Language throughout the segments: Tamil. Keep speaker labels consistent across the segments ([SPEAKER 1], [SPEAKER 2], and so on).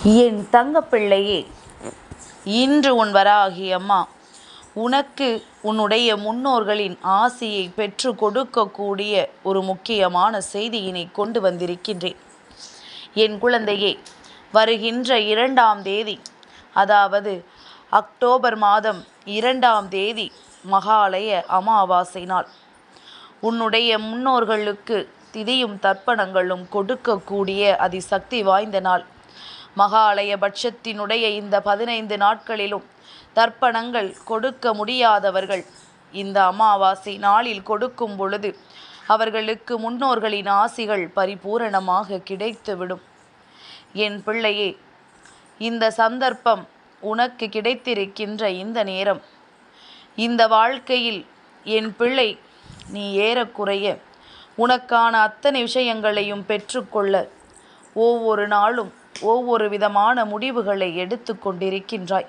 [SPEAKER 1] என் தங்கப்பிள்ளையே, இன்று உன் வராகி அம்மா உனக்கு உன்னுடைய முன்னோர்களின் ஆசியை பெற்று கொடுக்கக்கூடிய ஒரு முக்கியமான செய்தியினை கொண்டு வந்திருக்கின்றேன். என் குழந்தையே, வருகின்ற 2ஆம் தேதி, அதாவது அக்டோபர் மாதம் 2ஆம் தேதி மகாலய அமாவாசை நாள். உன்னுடைய முன்னோர்களுக்கு திதியும் தர்ப்பணங்களும் கொடுக்கக்கூடிய அதிசக்தி வாய்ந்த நாள். மகாலய பட்சத்தினுடைய இந்த 15 நாட்களிலும் தர்ப்பணங்கள் கொடுக்க முடியாதவர்கள் இந்த அமாவாசை நாளில் கொடுக்கும் பொழுது அவர்களுக்கு முன்னோர்களின் ஆசிகள் பரிபூரணமாக கிடைத்துவிடும். என் பிள்ளையே, இந்த சந்தர்ப்பம் உனக்கு கிடைத்திருக்கின்ற இந்த நேரம், இந்த வாழ்க்கையில் என் பிள்ளை நீ ஏறக்குறைய உனக்கான அத்தனை விஷயங்களையும் பெற்றுக்கொள்ள ஒவ்வொரு நாளும் ஒவ்வொரு விதமான முடிவுகளை எடுத்து கொண்டிருக்கின்றாய்.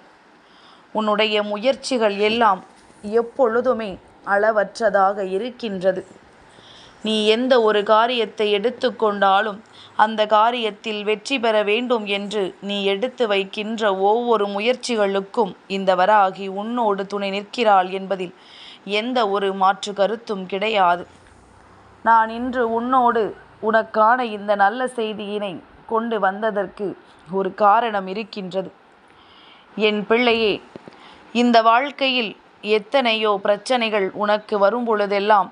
[SPEAKER 1] உன்னுடைய முயற்சிகள் எல்லாம் எப்பொழுதுமே அளவற்றதாக இருக்கின்றது. நீ எந்த ஒரு காரியத்தை எடுத்துக்கொண்டாலும் அந்த காரியத்தில் வெற்றி பெற வேண்டும் என்று நீ எடுத்து வைக்கின்ற ஒவ்வொரு முயற்சிகளுக்கும் இந்த வராகி உன்னோடு துணை நிற்கிறாள் என்பதில் எந்த ஒரு மாற்று கருத்தும் கிடையாது. நான் இன்று உன்னோடு உனக்கான இந்த நல்ல செய்தியினை கொண்டு வந்ததற்கு ஒரு காரணம் இருக்கின்றது. என் பிள்ளையே, இந்த வாழ்க்கையில் எத்தனையோ பிரச்சனைகள் உனக்கு வரும் பொழுதெல்லாம்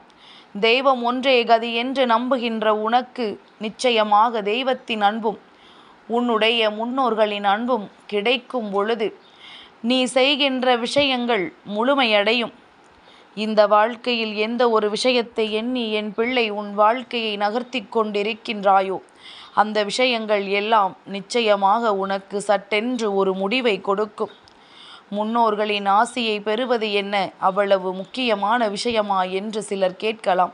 [SPEAKER 1] தெய்வம் ஒன்றே கதி என்று நம்புகின்ற உனக்கு நிச்சயமாக தெய்வத்தின் அன்பும் உன்னுடைய முன்னோர்களின் அன்பும் கிடைக்கும் பொழுது நீ செய்கின்ற விஷயங்கள் முழுமையடையும். இந்த வாழ்க்கையில் எந்த ஒரு விஷயத்தை எண்ணி என் பிள்ளை உன் வாழ்க்கையை நகர்த்தி கொண்டிருக்கின்றாயோ அந்த விஷயங்கள் எல்லாம் நிச்சயமாக உனக்கு சட்டென்று ஒரு முடிவை கொடுக்கும். முன்னோர்களின் ஆசியை பெறுவது என்ன அவ்வளவு முக்கியமான விஷயமா என்று சிலர் கேட்கலாம்.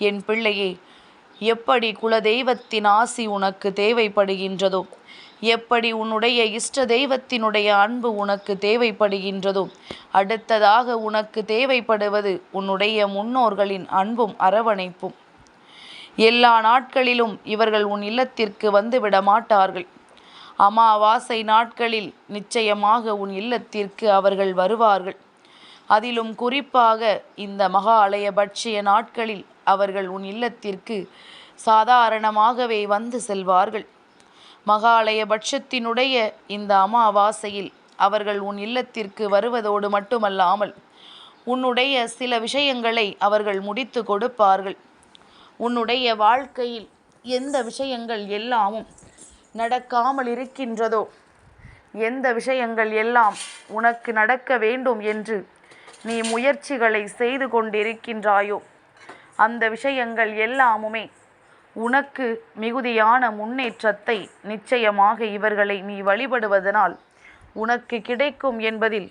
[SPEAKER 1] என் பிள்ளையே, எப்படி குலதெய்வத்தின் ஆசி உனக்கு தேவைப்படுகின்றதோ, எப்படி உன்னுடைய இஷ்ட தெய்வத்தினுடைய அன்பு உனக்கு தேவைப்படுகின்றதோ, அடுத்ததாக உனக்கு தேவைப்படுவது உன்னுடைய முன்னோர்களின் அன்பும் அரவணைப்பும். எல்லா நாட்களிலும் இவர்கள் உன் இல்லத்திற்கு வந்துவிட மாட்டார்கள். அமாவாசை நாட்களில் நிச்சயமாக உன் இல்லத்திற்கு அவர்கள் வருவார்கள். அதிலும் குறிப்பாக இந்த மகாலய பட்சிய நாட்களில் அவர்கள் உன் இல்லத்திற்கு சாதாரணமாகவே வந்து செல்வார்கள். மகாலய பட்சத்தினுடைய இந்த அமாவாசையில் அவர்கள் உன் இல்லத்திற்கு வருவதோடு மட்டுமல்லாமல் உன்னுடைய சில விஷயங்களை அவர்கள் முடித்து கொடுப்பார்கள். உன்னுடைய வாழ்க்கையில் எந்த விஷயங்கள் எல்லாமும் நடக்காமல் இருக்கின்றதோ, எந்த விஷயங்கள் எல்லாம் உனக்கு நடக்க வேண்டும் என்று நீ முயற்சிகளை செய்து கொண்டிருக்கின்றாயோ அந்த விஷயங்கள் எல்லாமுமே உனக்கு மிகுதியான முன்னேற்றத்தை நிச்சயமாக இவர்களை நீ வழிபடுவதனால் உனக்கு கிடைக்கும் என்பதில்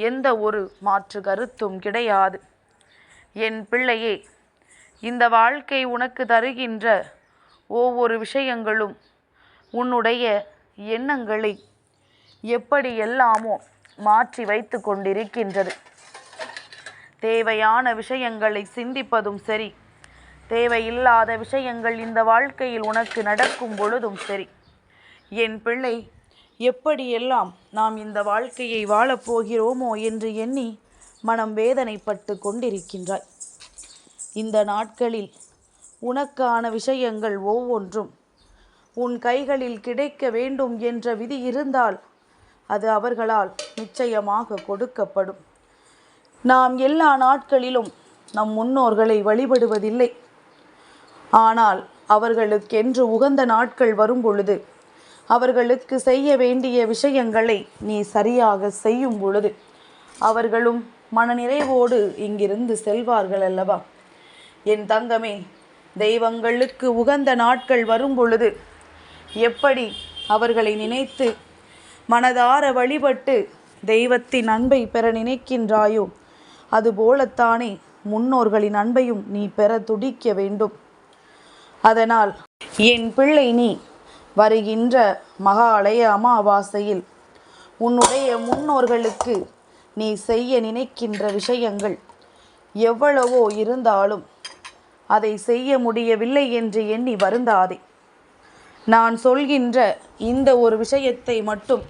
[SPEAKER 1] எந்த ஒரு மாற்று கருத்தும் கிடையாது. என் பிள்ளையே, இந்த வாழ்க்கை உனக்கு தருகின்ற ஒவ்வொரு விஷயங்களும் உன்னுடைய எண்ணங்களை எப்படி எல்லாமோ மாற்றி வைத்து கொண்டிருக்கின்றது. தேவையான விஷயங்களை சிந்திப்பதும் சரி, தேவையில்லாத விஷயங்கள் இந்த வாழ்க்கையில் உனக்கு நடக்கும் பொழுதும் சரி, என் பிள்ளை எப்படியெல்லாம் நாம் இந்த வாழ்க்கையை வாழப்போகிறோமோ என்று எண்ணி மனம் வேதனைப்பட்டு கொண்டிருக்கின்றாய். இந்த நாட்களில் உனக்கான விஷயங்கள் ஒவ்வொன்றும் உன் கைகளில் கிடைக்க வேண்டும் என்ற விதி இருந்தால் அது அவர்களால் நிச்சயமாக கொடுக்கப்படும். நாம் எல்லா நாட்களிலும் நம் முன்னோர்களை வழிபடுவதில்லை. ஆனால் அவர்களுக்கென்று உகந்த நாட்கள் வரும் பொழுது அவர்களுக்கு செய்ய வேண்டிய விஷயங்களை நீ சரியாக செய்யும் பொழுது அவர்களும் மனநிறைவோடு இங்கிருந்து செல்வார்கள் அல்லவா? என் தங்கமே, தெய்வங்களுக்கு உகந்த நாட்கள் வரும் பொழுது எப்படி அவர்களை நினைத்து மனதார வழிபட்டு தெய்வத்தின் அன்பை பெற நினைக்கின்றாயோ அதுபோலத்தானே முன்னோர்களின் அன்பையும் நீ பெற துடிக்க வேண்டும். அதனால் என் பிள்ளை, நீ வருகின்ற மகாலய அமாவாசையில் உன்னுடைய முன்னோர்களுக்கு நீ செய்ய நினைக்கின்ற விஷயங்கள் எவ்வளவோ இருந்தாலும் அதை செய்ய முடியவில்லை என்று எண்ணி வருந்தாதே. நான் சொல்கின்ற இந்த ஒரு விஷயத்தை மட்டும்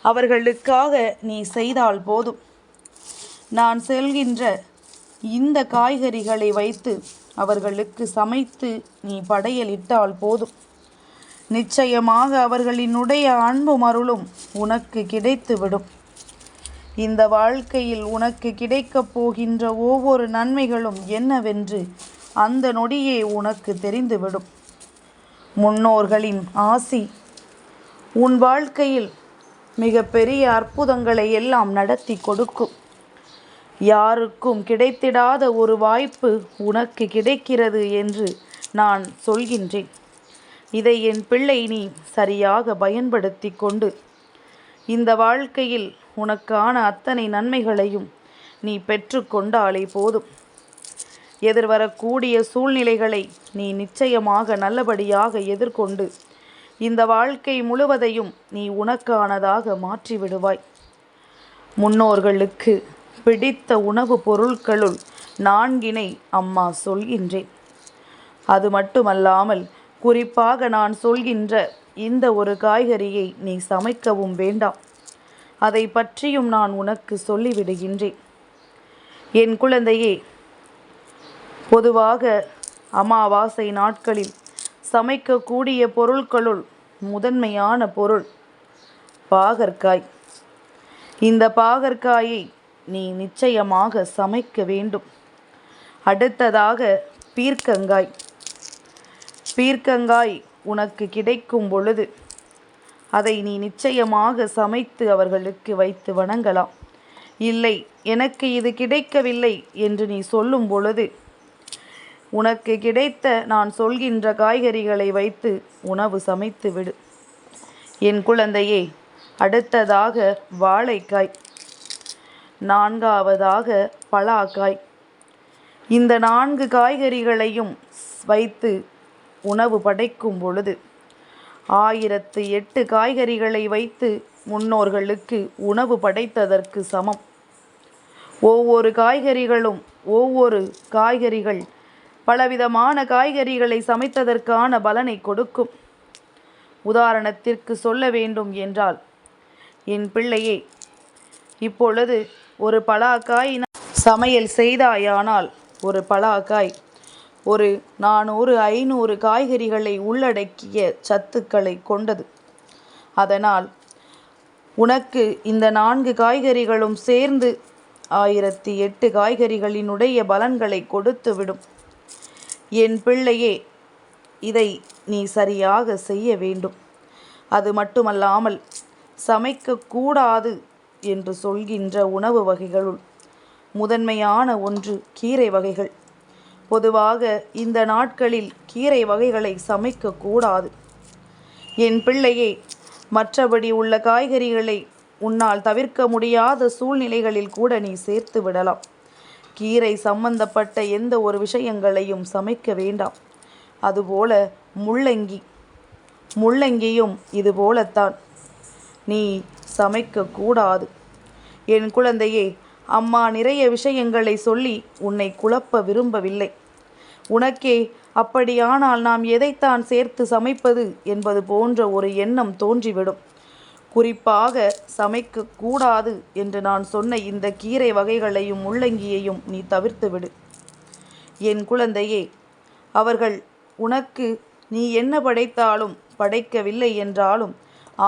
[SPEAKER 1] அவர்களுக்காக நீ செய்தால் போதும். நான் சொல்கின்ற இந்த காய்கறிகளை வைத்து அவர்களுக்கு சமைத்து நீ படையலிட்டால் போதும். நிச்சயமாக அவர்களினுடைய அன்பும் அருளும் உனக்கு கிடைத்துவிடும். இந்த வாழ்க்கையில் உனக்கு கிடைக்கப் போகின்ற ஒவ்வொரு நன்மைகளும் என்னவென்று அந்த நொடியே உனக்கு தெரிந்துவிடும். முன்னோர்களின் ஆசி உன் வாழ்க்கையில் மிக பெரிய அற்புதங்களை எல்லாம் நடத்தி கொடுக்கும். யாருக்கும் கிடைத்திடாத ஒரு வாய்ப்பு உனக்கு கிடைக்கிறது என்று நான் சொல்கின்றேன். இதை என் பிள்ளை நீ சரியாக பயன்படுத்தி கொண்டு இந்த வாழ்க்கையில் உனக்கான அத்தனை நன்மைகளையும் நீ பெற்று கொண்டாலே போதும். எதிர்வரக்கூடிய சூழ்நிலைகளை நீ நிச்சயமாக நல்லபடியாக எதிர்கொண்டு இந்த வாழ்க்கை முழுவதையும் நீ உனக்கானதாக மாற்றிவிடுவாய். முன்னோர்களுக்கு பிடித்த உணவுப் பொருட்களுள் 4 அம்மா சொல்கின்றேன். அது மட்டுமல்லாமல் குறிப்பாக நான் சொல்கின்ற இந்த ஒரு காய்கறியை நீ சமைக்கவும் வேண்டாம். அதை பற்றியும் நான் உனக்கு சொல்லிவிடுகின்றேன். என் குழந்தையே, பொதுவாக அமாவாசை நாட்களில் சமைக்கக்கூடிய பொருட்களுள் முதன்மையான பொருள் பாகற்காய். இந்த பாகற்காயை நீ நிச்சயமாக சமைக்க வேண்டும். அடுத்ததாக பீர்க்கங்காய். பீர்க்கங்காய் உனக்கு கிடைக்கும் பொழுது அதை நீ நிச்சயமாக சமைத்து அவர்களுக்கு வைத்து வணங்கலாம். இல்லை, எனக்கு இது கிடைக்கவில்லை என்று நீ சொல்லும் பொழுது உனக்கு கிடைத்த நான் சொல்கின்ற காய்கறிகளை வைத்து உணவு சமைத்து விடு. என் குழந்தையே, அடுத்ததாக வாழைக்காய், 4வதாக பலாக்காய். இந்த 4 காய்கறிகளையும் வைத்து உணவு படைக்கும் பொழுது 1008 காய்கறிகளை வைத்து முன்னோர்களுக்கு உணவு படைத்ததற்கு சமம். ஒவ்வொரு காய்கறிகள் பலவிதமான காய்கறிகளை சமைத்ததற்கான பலனை கொடுக்கும். உதாரணத்திற்கு சொல்ல வேண்டும் என்றால், என் பிள்ளையே, இப்பொழுது ஒரு பலாக்காய் சமையல் செய்தாயானால் ஒரு பலாக்காய் ஒரு 400-500 காய்கறிகளை உள்ளடக்கிய சத்துக்களை கொண்டது. அதனால் உனக்கு இந்த 4 காய்கறிகளும் சேர்ந்து 1008 காய்கறிகளினுடைய பலன்களை கொடுத்துவிடும். என் பிள்ளையே, இதை நீ சரியாக செய்ய வேண்டும். அது மட்டுமல்லாமல் சமைக்கக்கூடாது என்று சொல்கின்ற உணவு வகைகளுள் முதன்மையான ஒன்று கீரை வகைகள். பொதுவாக இந்த நாட்களில் கீரை வகைகளை சமைக்கக்கூடாது. என் பிள்ளையே, மற்றபடி உள்ள காய்கறிகளை உன்னால் தவிர்க்க முடியாத சூழ்நிலைகளில் கூட நீ சேர்த்து விடலாம். கீரை சம்பந்தப்பட்ட எந்த ஒரு விஷயங்களையும் சமைக்க வேண்டாம். அதுபோல முள்ளங்கியும் இதுபோலத்தான் நீ சமைக்கக்கூடாது. என் குழந்தையே, அம்மா நிறைய விஷயங்களை சொல்லி உன்னை குழப்ப விரும்பவில்லை. உனக்கே அப்படியானால் நாம் எதைத்தான் சேர்த்து சமைப்பது என்பது போன்ற ஒரு எண்ணம் தோன்றிவிடும். குறிப்பாக சமைக்கக்கூடாது என்று நான் சொன்ன இந்த கீரை வகைகளையும் முள்ளங்கியையும் நீ தவிர்த்துவிடு. என் குழந்தையே, அவர்கள் உனக்கு நீ என்ன படைத்தாலும் படைக்கவில்லை என்றாலும்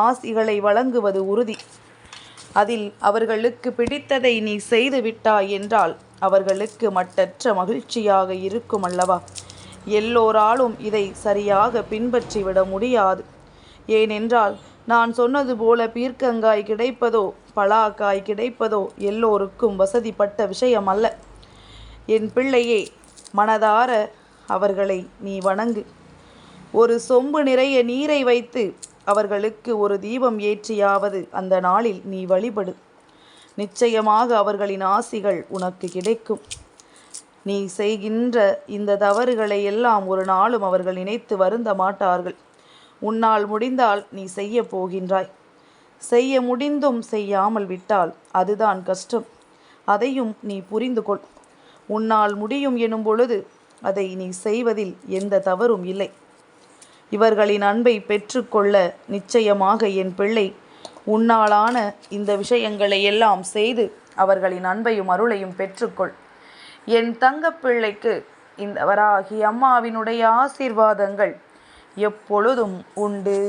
[SPEAKER 1] ஆசிகளை வழங்குவது உறுதி. அதில் அவர்களுக்கு பிடித்ததை நீ செய்து விட்டாய் என்றால் அவர்களுக்கு மட்டற்ற மகிழ்ச்சியாக இருக்கும் அல்லவா? எல்லோராலும் இதை சரியாக பின்பற்றிவிட முடியாது. ஏனென்றால் நான் சொன்னது போல பீர்க்கங்காய் கிடைப்பதோ பலாக்காய் கிடைப்பதோ எல்லோருக்கும் வசதிப்பட்ட விஷயம் அல்ல. என் பிள்ளையே, மனதார அவர்களை நீ வணங்கு. ஒரு சொம்பு நிறைய நீரை வைத்து அவர்களுக்கு ஒரு தீபம் ஏற்றியாவது அந்த நாளில் நீ வழிபடு. நிச்சயமாக அவர்களின் ஆசிகள் உனக்கு கிடைக்கும். நீ செய்கின்ற இந்த தவறுகளை எல்லாம் ஒரு நாளும் அவர்கள் நினைத்து வருந்த மாட்டார்கள். உன்னால் முடிந்தால் நீ செய்ய போகின்றாய். செய்ய முடிந்தும் செய்யாமல் விட்டால் அதுதான் கஷ்டம். அதையும் நீ புரிந்து கொள். உன்னால் முடியும் எனும் பொழுது அதை நீ செய்வதில் எந்த தவறும் இல்லை. இவர்களின் அன்பை பெற்றுக்கொள்ள நிச்சயமாக என் பிள்ளை உன்னாலான இந்த விஷயங்களை எல்லாம் செய்து அவர்களின் அன்பையும் அருளையும் பெற்றுக்கொள். என் தங்கப்பிள்ளைக்கு இந்த வராகி அம்மாவினுடைய ஆசீர்வாதங்கள் எப்பொழுதும் உண்டு.